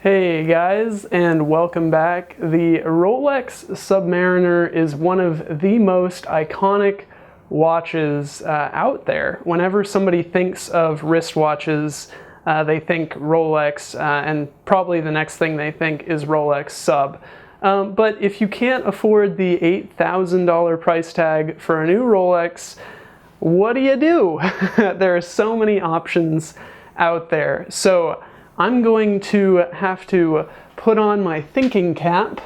Hey guys, and welcome back. The Rolex Submariner is one of the most iconic watches out there. Whenever somebody thinks of wristwatches, they think Rolex, and probably the next thing they think is Rolex Sub. But if you can't afford the $8,000 price tag for a new Rolex, what do you do? There are so many options out there. So I'm going to have to put on my thinking cap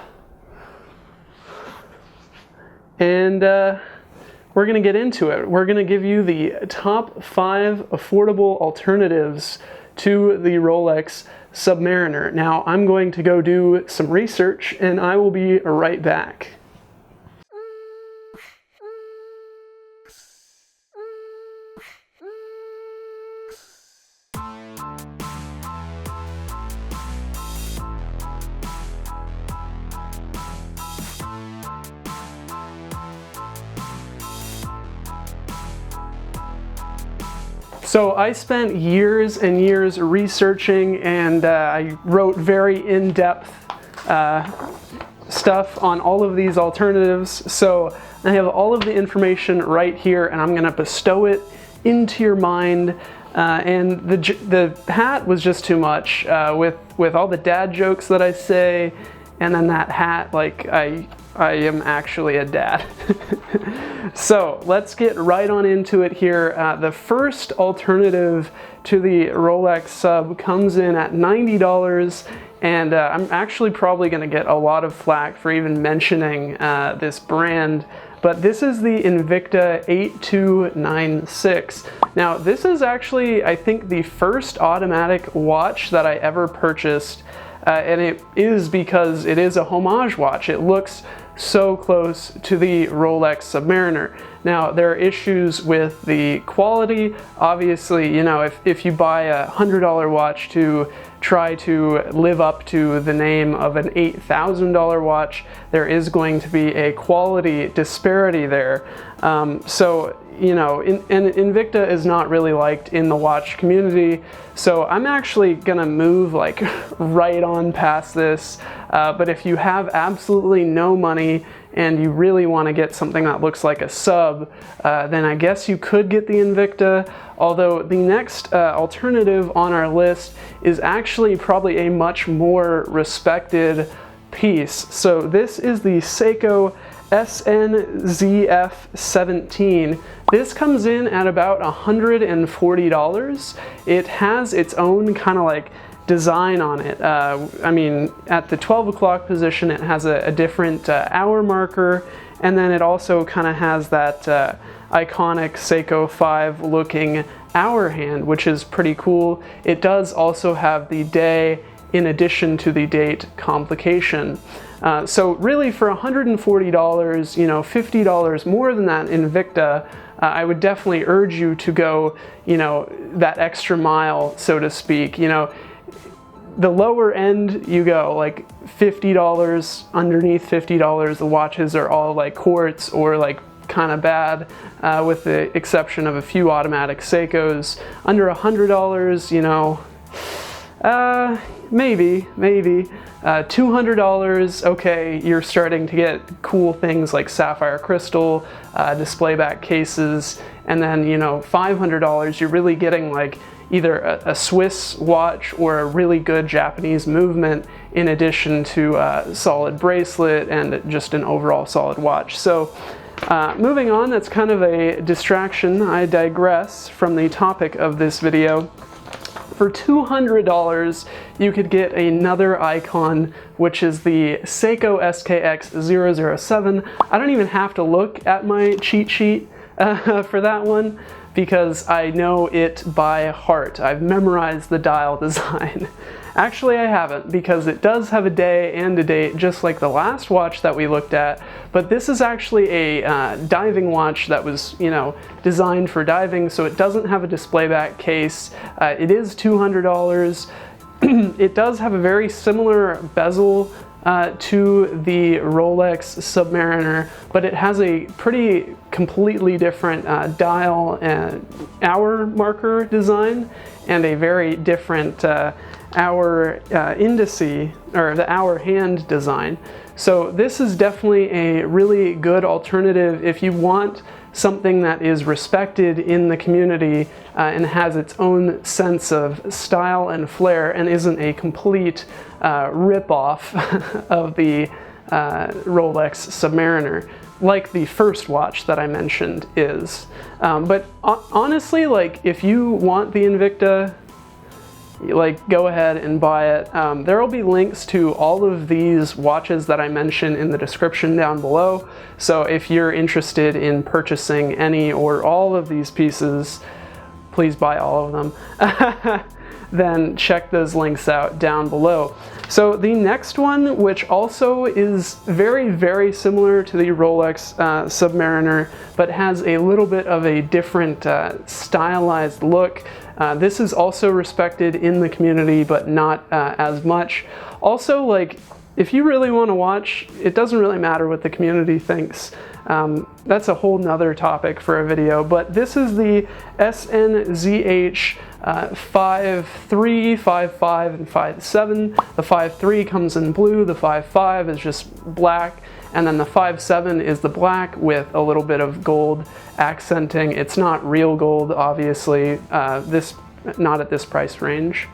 and we're going to get into it. We're going to give you the top 5 affordable alternatives to the Rolex Submariner. Now I'm going to go do some research and I will be right back. So I spent years and years researching, and I wrote very in-depth stuff on all of these alternatives. So I have all of the information right here, and I'm going to bestow it into your mind. And the hat was just too much with all the dad jokes that I say, and then that hat, like I am actually a dad. So let's get right on into it here. The first alternative to the Rolex Sub comes in at $90, and I'm actually probably going to get a lot of flack for even mentioning this brand, but this is the Invicta 8296. Now this is actually, I think, the first automatic watch that I ever purchased, and it is because it is a Homage watch. It looks so close to the Rolex Submariner. Now there are issues with the quality. Obviously, you know, if you buy a $100 watch to try to live up to the name of an $8,000 watch, there is going to be a quality disparity there. So, you know, and Invicta is not really liked in the watch community, so I'm actually gonna move like right on past this. But if you have absolutely no money and you really want to get something that looks like a Sub, then I guess you could get the Invicta, although the next alternative on our list is actually probably a much more respected piece. So this is the Seiko SNZF-17. This comes in at about $140. It has its own kind of like design on it. I mean, at the 12 o'clock position, it has a different hour marker, and then it also kind of has that iconic Seiko 5 looking hour hand, which is pretty cool. It does also have the day in addition to the date complication. So really for $140, you know, $50 more than that Invicta, I would definitely urge you to go, you know, that extra mile, so to speak. You know, the lower end you go, like $50, underneath $50, the watches are all like quartz or like kind of bad, with the exception of a few automatic Seikos. Under $100, you know, maybe. $200, okay, you're starting to get cool things like sapphire crystal, display back cases, and then, you know, $500, you're really getting like either a Swiss watch or a really good Japanese movement, in addition to a solid bracelet and just an overall solid watch. So moving on, that's kind of a distraction. I digress from the topic of this video. For $200, you could get another icon, which is the Seiko SKX007. I don't even have to look at my cheat sheet for that one, because I know it by heart. I've memorized the dial design. Actually, I haven't, because it does have a day and a date, just like the last watch that we looked at, but this is actually a diving watch that was, you know, designed for diving, so it doesn't have a display back case. It is $200. It does have a very similar bezel to the Rolex Submariner, but it has a pretty completely different dial and hour marker design, and a very different hour indice, or the hour hand design. So this is definitely a really good alternative if you want something that is respected in the community and has its own sense of style and flair and isn't a complete rip-off of the Rolex Submariner, like the first watch that I mentioned is. But honestly, like, if you want the Invicta, like, go ahead and buy it. There will be links to all of these watches that I mentioned in the description down below. So if you're interested in purchasing any or all of these pieces, please buy all of them. Then check those links out down below. So the next one, which also is very, very similar to the Rolex Submariner, but has a little bit of a different stylized look. This is also respected in the community, but not as much. Also, like, if you really want to watch, it doesn't really matter what the community thinks. That's a whole nother topic for a video, but this is the SNZH 5.3, 5.5, and 5.7. The 5.3 comes in blue, the 5.5 is just black, and then the 5.7 is the black with a little bit of gold accenting. It's not real gold, obviously, not at this price range.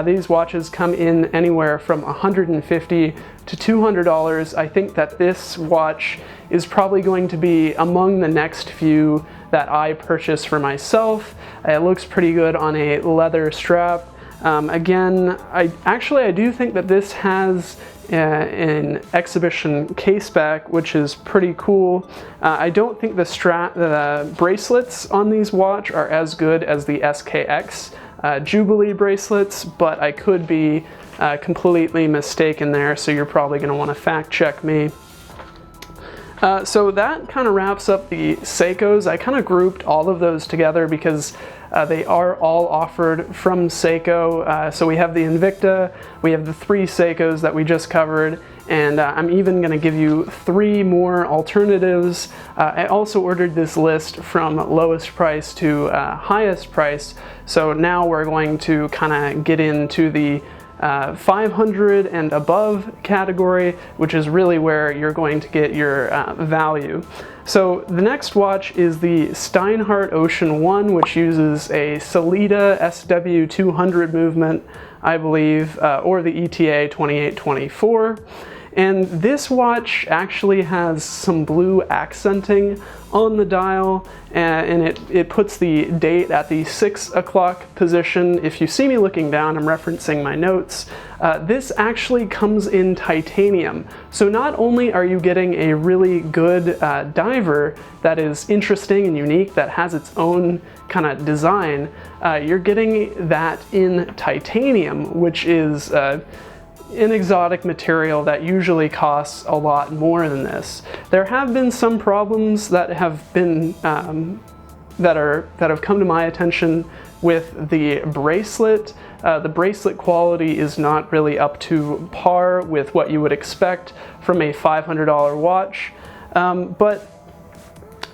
These watches come in anywhere from $150 to $200. I think that this watch is probably going to be among the next few that I purchase for myself. It looks pretty good on a leather strap. Again, I do think that this has an exhibition case back, which is pretty cool. I don't think the bracelets on these watch are as good as the SKX Jubilee bracelets, but I could be completely mistaken there, so you're probably going to want to fact check me. So that kind of wraps up the Seikos. I kind of grouped all of those together because they are all offered from Seiko. So we have the Invicta, we have the 3 Seikos that we just covered, and I'm even going to give you 3 more alternatives. I also ordered this list from lowest price to highest price, so now we're going to kind of get into the 500 and above category, which is really where you're going to get your value. So the next watch is the Steinhart Ocean 1, which uses a Sellita SW200 movement, I believe, or the ETA 2824. And this watch actually has some blue accenting on the dial, and it puts the date at the 6 o'clock position. If you see me looking down, I'm referencing my notes. This actually comes in titanium. So not only are you getting a really good diver that is interesting and unique, that has its own kind of design, you're getting that in titanium, which is an exotic material that usually costs a lot more than this. There have been some problems that have been that have come to my attention with the bracelet. The bracelet quality is not really up to par with what you would expect from a $500 watch, but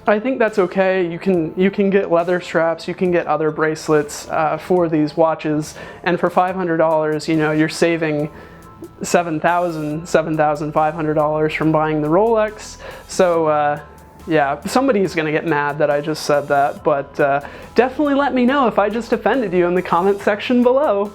I think that's okay. You can get leather straps, you can get other bracelets for these watches, and for $500, you know, you're saving $7,500 from buying the Rolex. So yeah, somebody's gonna get mad that I just said that, but definitely let me know if I just offended you in the comment section below.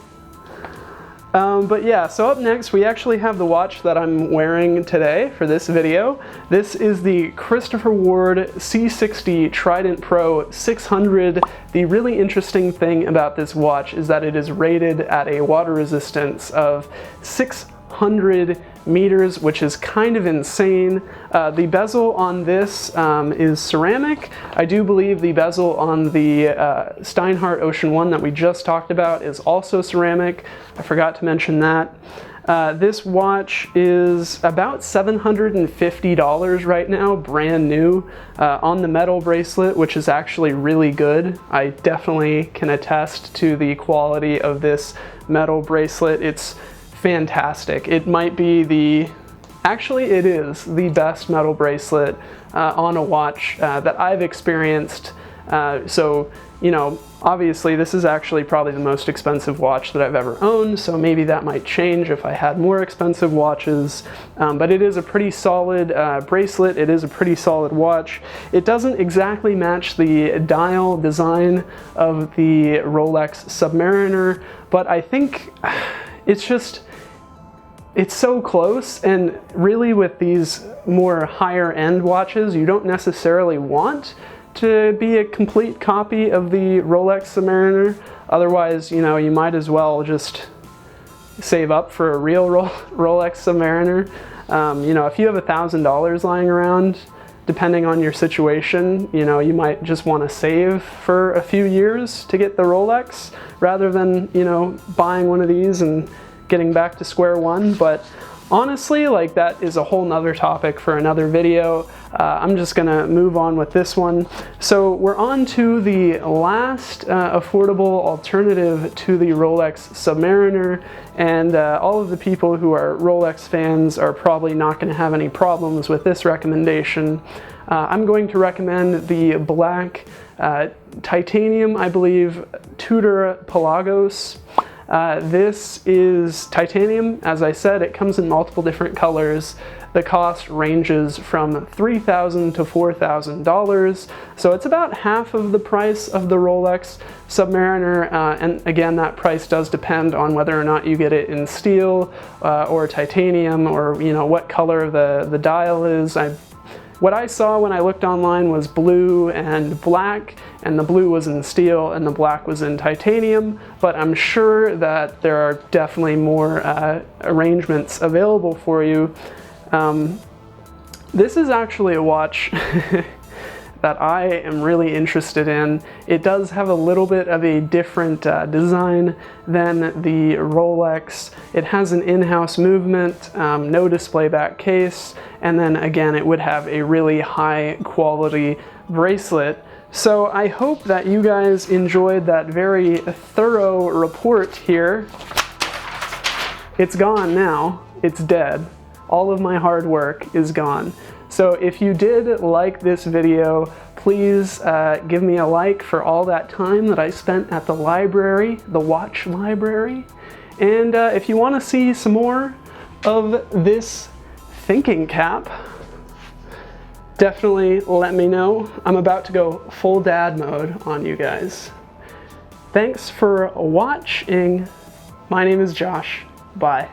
But yeah, so up next we actually have the watch that I'm wearing today for this video. This is the Christopher Ward C60 Trident Pro 600. The really interesting thing about this watch is that it is rated at a water resistance of 600 meters, which is kind of insane. The bezel on this is ceramic. I do believe the bezel on the Steinhart Ocean 1 that we just talked about is also ceramic. I forgot to mention that. This watch is about $750 right now, brand new, on the metal bracelet, which is actually really good. I definitely can attest to the quality of this metal bracelet. It's fantastic. It might be actually it is the best metal bracelet on a watch that I've experienced. So you know, obviously this is actually probably the most expensive watch that I've ever owned, so maybe that might change if I had more expensive watches, but it is a pretty solid bracelet. It is a pretty solid watch. It doesn't exactly match the dial design of the Rolex Submariner, but I think it's so close, and really with these more higher end watches, you don't necessarily want to be a complete copy of the Rolex Submariner. Otherwise, you know, you might as well just save up for a real Rolex Submariner. You know, if you have $1,000 lying around, depending on your situation, you know, you might just want to save for a few years to get the Rolex rather than, you know, buying one of these and getting back to square one. But honestly, like, that is a whole nother topic for another video. I'm just gonna move on with this one. So we're on to the last affordable alternative to the Rolex Submariner, and all of the people who are Rolex fans are probably not gonna have any problems with this recommendation. I'm going to recommend the black titanium, I believe, Tudor Pelagos. This is titanium. As I said, it comes in multiple different colors. The cost ranges from $3,000 to $4,000, so it's about half of the price of the Rolex Submariner, and again, that price does depend on whether or not you get it in steel or titanium, or, you know, what color the dial is. What I saw when I looked online was blue and black, and the blue was in steel and the black was in titanium, but I'm sure that there are definitely more arrangements available for you. This is actually a watch that I am really interested in. It does have a little bit of a different design than the Rolex. It has an in-house movement, no display back case, and then again it would have a really high quality bracelet. So I hope that you guys enjoyed that very thorough report here. It's gone now. It's dead. All of my hard work is gone. So if you did like this video, please give me a like for all that time that I spent at the library, the watch library. And if you want to see some more of this thinking cap, definitely let me know. I'm about to go full dad mode on you guys. Thanks for watching. My name is Josh. Bye.